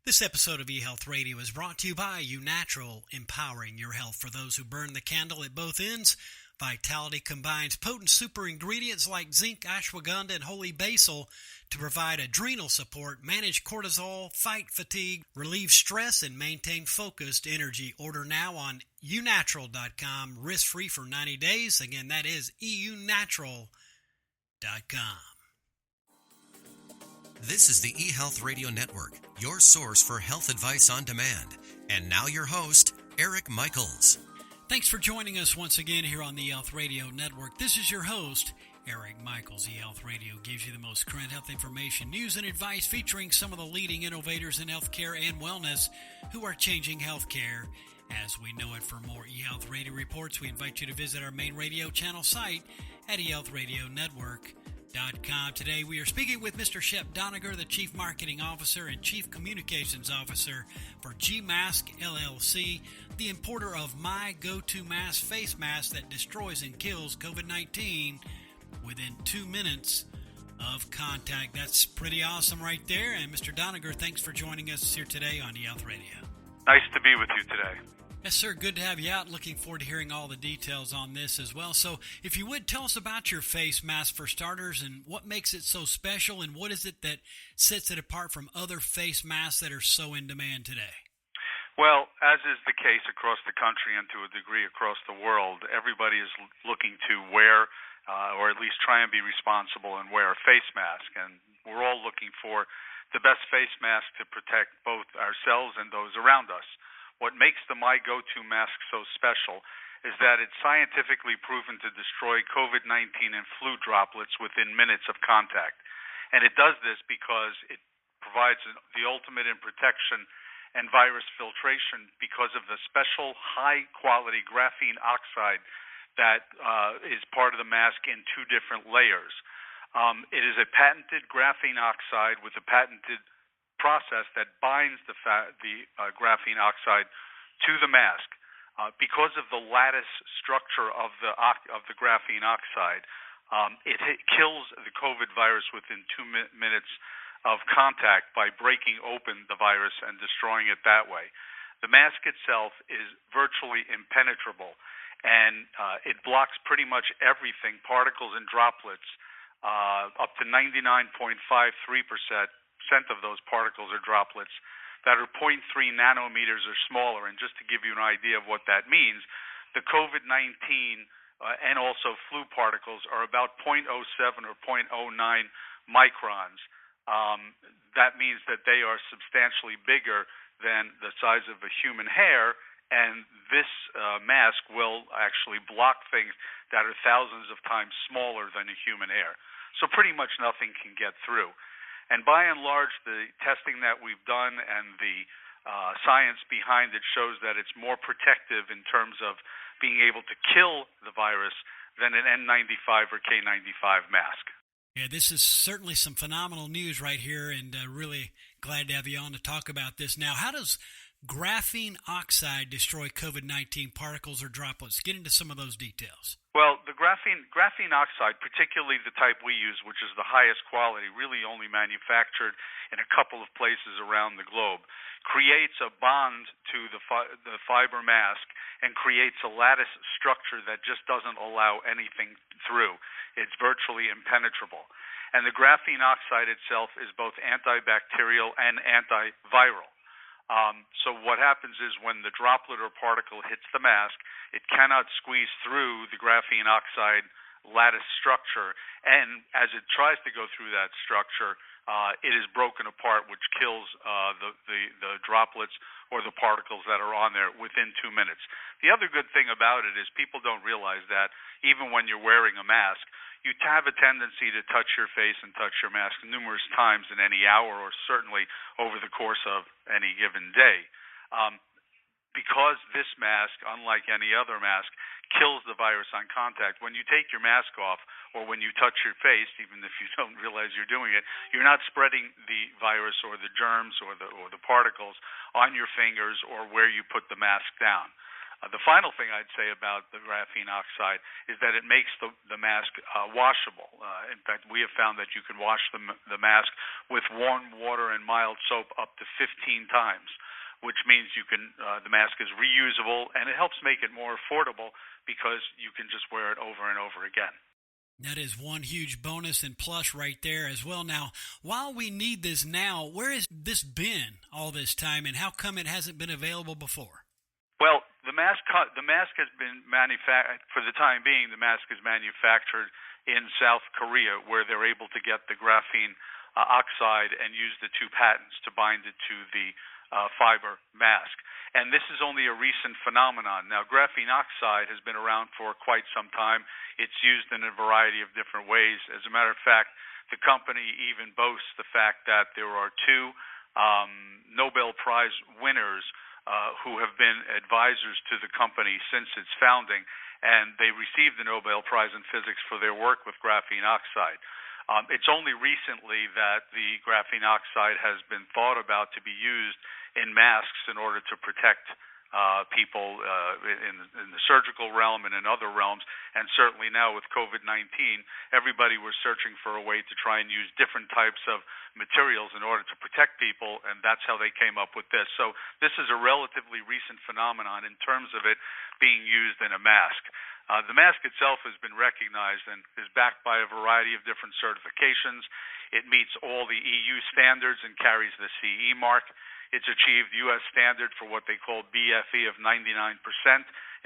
This episode of eHealth Radio is brought to you by uNatural, empowering your health for those who burn the candle at both ends. Vitality combines potent super ingredients like zinc, ashwagandha, and holy basil to provide adrenal support, manage cortisol, fight fatigue, relieve stress, and maintain focused energy. Order now on uNatural.com, risk-free for 90 days. Again, that is eUNatural.com. This is the eHealth Radio Network, your source for health advice on demand. And now your host, Eric Michaels. Thanks for joining us once again here on the eHealth Radio Network. This is your host, Eric Michaels. eHealth Radio gives you the most current health information, news, and advice featuring some of the leading innovators in healthcare and wellness who are changing healthcare as we know it. For more eHealth Radio reports, we invite you to visit our main radio channel site at eHealthRadioNetwork.com. Today we are speaking with Mr. Shep Doniger, the Chief Marketing Officer and Chief Communications Officer for G-Mask LLC, the importer of My Go-To Mask face mask that destroys and kills COVID-19 within 2 minutes of contact. That's pretty awesome right there. And Mr. Doniger, thanks for joining us here today on eHealth Radio. Nice to be with you today. Yes, sir. Good to have you out. Looking forward to hearing all the details on this as well. So if you would, tell us about your face mask for starters and what makes it so special and what is it that sets it apart from other face masks that are so in demand today? Well, as is the case across the country and to a degree across the world, everybody is looking to wear or at least try and be responsible and wear a face mask. And we're all looking for the best face mask to protect both ourselves and those around us. What makes the My Go-To mask so special is that it's scientifically proven to destroy COVID-19 and flu droplets within minutes of contact. And it does this because it provides the ultimate in protection and virus filtration because of the special high-quality graphene oxide that is part of the mask in two different layers. It is a patented graphene oxide with a patented process that binds the graphene oxide to the mask. Because of the lattice structure of the graphene oxide, it kills the COVID virus within 2 minutes of contact by breaking open the virus and destroying it that way. The mask itself is virtually impenetrable, and it blocks pretty much everything, particles and droplets, up to 99.53% of those particles or droplets that are 0.3 nanometers or smaller. And just to give you an idea of what that means, the COVID-19 and also flu particles are about 0.07 or 0.09 microns. That means that they are substantially bigger than the size of a human hair, and this mask will actually block things that are thousands of times smaller than a human hair. So pretty much nothing can get through. And by and large, the testing that we've done and the science behind it shows that it's more protective in terms of being able to kill the virus than an N95 or K95 mask. Yeah, this is certainly some phenomenal news right here, and really glad to have you on to talk about this. Now, how does graphene oxide destroy COVID-19 particles or droplets? Get into some of those details. Well, the graphene oxide, particularly the type we use, which is the highest quality, really only manufactured in a couple of places around the globe, creates a bond to the fiber mask and creates a lattice structure that just doesn't allow anything through. It's virtually impenetrable. And the graphene oxide itself is both antibacterial and antiviral. So what happens is when the droplet or particle hits the mask, it cannot squeeze through the graphene oxide lattice structure, and as it tries to go through that structure, it is broken apart, which kills the droplets or the particles that are on there within 2 minutes. The other good thing about it is people don't realize that even when you're wearing a mask, you have a tendency to touch your face and touch your mask numerous times in any hour or certainly over the course of any given day. Because this mask, unlike any other mask, kills the virus on contact, when you take your mask off or when you touch your face, even if you don't realize you're doing it, you're not spreading the virus or the germs or the particles on your fingers or where you put the mask down. The final thing I'd say about the graphene oxide is that it makes the mask washable. In fact, we have found that you can wash the mask with warm water and mild soap up to 15 times, which means the mask is reusable, and it helps make it more affordable because you can just wear it over and over again. That is one huge bonus and plus right there as well. Now, while we need this now, where has this been all this time, and how come it hasn't been available before? Well, the mask has been manufactured, for the time being, the mask is manufactured in South Korea, where they're able to get the graphene oxide and use the two patents to bind it to the fiber mask. And this is only a recent phenomenon. Now, graphene oxide has been around for quite some time. It's used in a variety of different ways. As a matter of fact, the company even boasts the fact that there are two Nobel Prize winners who have been advisors to the company since its founding, and they received the Nobel Prize in Physics for their work with graphene oxide. It's only recently that the graphene oxide has been thought about to be used in masks in order to protect people in the surgical realm and in other realms, and certainly now with COVID-19, everybody was searching for a way to try and use different types of materials in order to protect people, and that's how they came up with this. So this is a relatively recent phenomenon in terms of it being used in a mask. The mask itself has been recognized and is backed by a variety of different certifications. It meets all the EU standards and carries the CE mark. It's achieved U.S. standard for what they call BFE of 99%.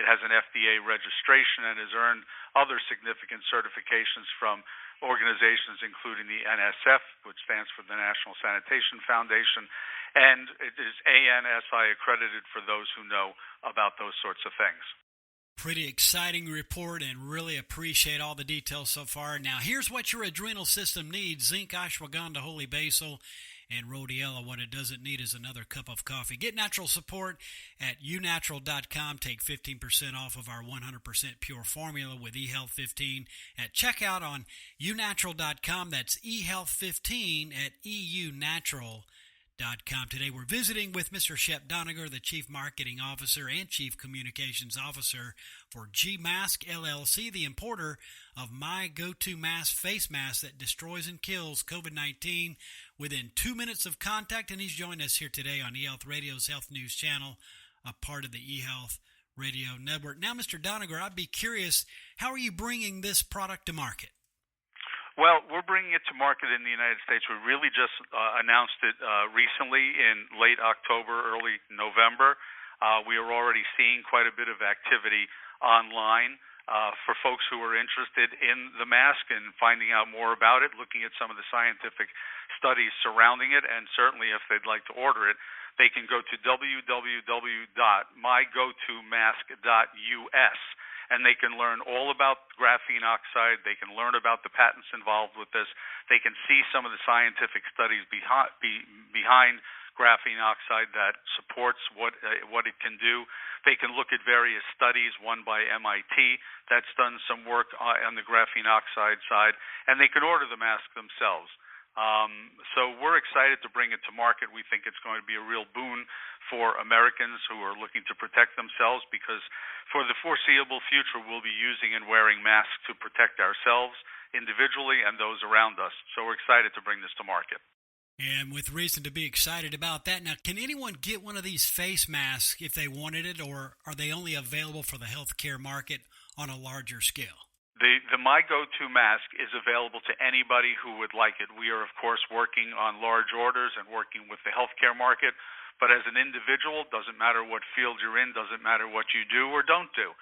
It has an FDA registration and has earned other significant certifications from organizations including the NSF, which stands for the National Sanitation Foundation, and it is ANSI accredited for those who know about those sorts of things. Pretty exciting report, and really appreciate all the details so far. Now, here's what your adrenal system needs: zinc, ashwagandha, holy basil, and rhodiola. What it doesn't need is another cup of coffee. Get natural support at unatural.com. Take 15% off of our 100% pure formula with eHealth 15 at checkout on unatural.com. That's eHealth 15 at eunatural.com. Today we're visiting with Mr. Shep Doniger, the Chief Marketing Officer and Chief Communications Officer for G-Mask LLC, the importer of My Go-To Mask face mask that destroys and kills COVID-19 within 2 minutes of contact. And he's joined us here today on eHealth Radio's Health News Channel, a part of the eHealth Radio Network. Now, Mr. Doniger, I'd be curious, how are you bringing this product to market? Well, we're bringing it to market in the United States. We really just announced it recently in late October, early November. We are already seeing quite a bit of activity online for folks who are interested in the mask and finding out more about it, looking at some of the scientific studies surrounding it, and certainly if they'd like to order it, they can go to www.mygotomask.us. And they can learn all about graphene oxide. They can learn about the patents involved with this. They can see some of the scientific studies behind graphene oxide that supports what it can do. They can look at various studies, one by MIT that's done some work on the graphene oxide side, and they can order the mask themselves. So we're excited to bring it to market. We think it's going to be a real boon for Americans who are looking to protect themselves, because for the foreseeable future, we'll be using and wearing masks to protect ourselves individually and those around us. So we're excited to bring this to market. And with reason to be excited about that. Now, can anyone get one of these face masks if they wanted it, or are they only available for the healthcare market on a larger scale? The My Go-To mask is available to anybody who would like it. We are, of course, working on large orders and working with the healthcare market. But as an individual, doesn't matter what field you're in, doesn't matter what you do or don't do.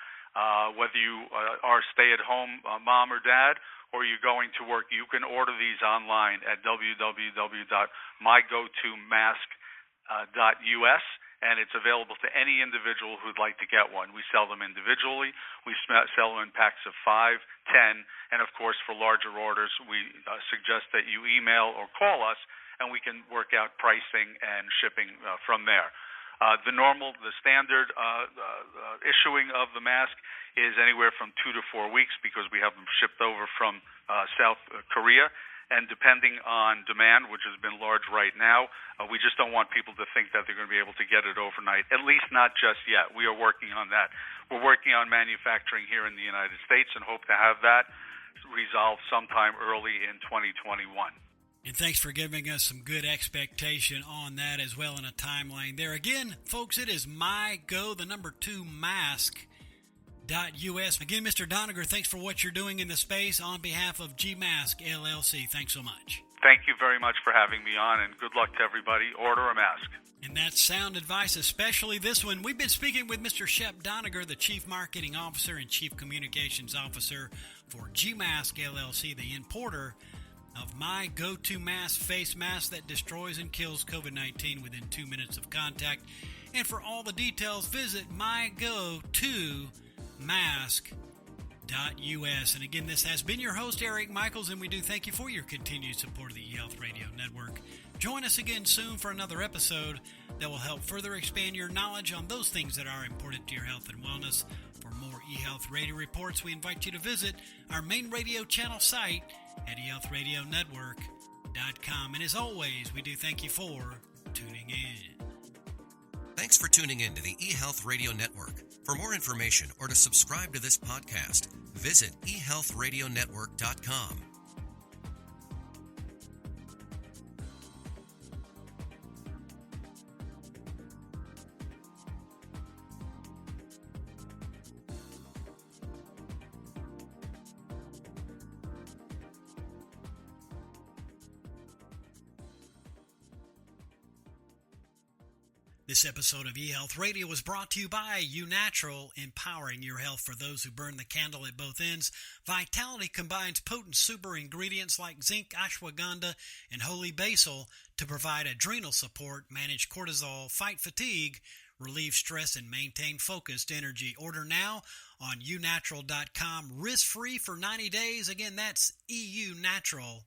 Whether you are stay-at-home mom or dad, or you're going to work, you can order these online at www.mygotomask.us, and it's available to any individual who'd like to get one. We sell them individually. We sell them in packs of 5, 10, and of course for larger orders, we suggest that you email or call us, and we can work out pricing and shipping from there. The standard issuing of the mask is anywhere from 2 to 4 weeks, because we have them shipped over from South Korea. And depending on demand, which has been large right now, we just don't want people to think that they're going to be able to get it overnight, at least not just yet. We are working on that. We're working on manufacturing here in the United States and hope to have that resolved sometime early in 2021. And thanks for giving us some good expectation on that as well in a timeline there. Again, folks, it is my2mask.us. Again, Mr. Doniger, thanks for what you're doing in the space on behalf of GMask LLC. Thanks so much. Thank you very much for having me on, and good luck to everybody. Order a mask. And that's sound advice, especially this one. We've been speaking with Mr. Shep Doniger, the Chief Marketing Officer and Chief Communications Officer for GMask LLC, the importer of My Go-To Mask face mask that destroys and kills COVID-19 within 2 minutes of contact. And for all the details, visit mygo2mask.us. And again, this has been your host, Eric Michaels, and we do thank you for your continued support of the eHealth Radio Network. Join us again soon for another episode that will help further expand your knowledge on those things that are important to your health and wellness. For more eHealth Radio reports, we invite you to visit our main radio channel site at eHealthRadioNetwork.com. And as always, we do thank you for tuning in. Thanks for tuning in to the eHealth Radio Network. For more information or to subscribe to this podcast, visit eHealthRadioNetwork.com. This episode of eHealth Radio was brought to you by uNatural, empowering your health for those who burn the candle at both ends. Vitality combines potent super ingredients like zinc, ashwagandha, and holy basil to provide adrenal support, manage cortisol, fight fatigue, relieve stress, and maintain focused energy. Order now on uNatural.com, risk-free for 90 days. Again, that's eunatural.com.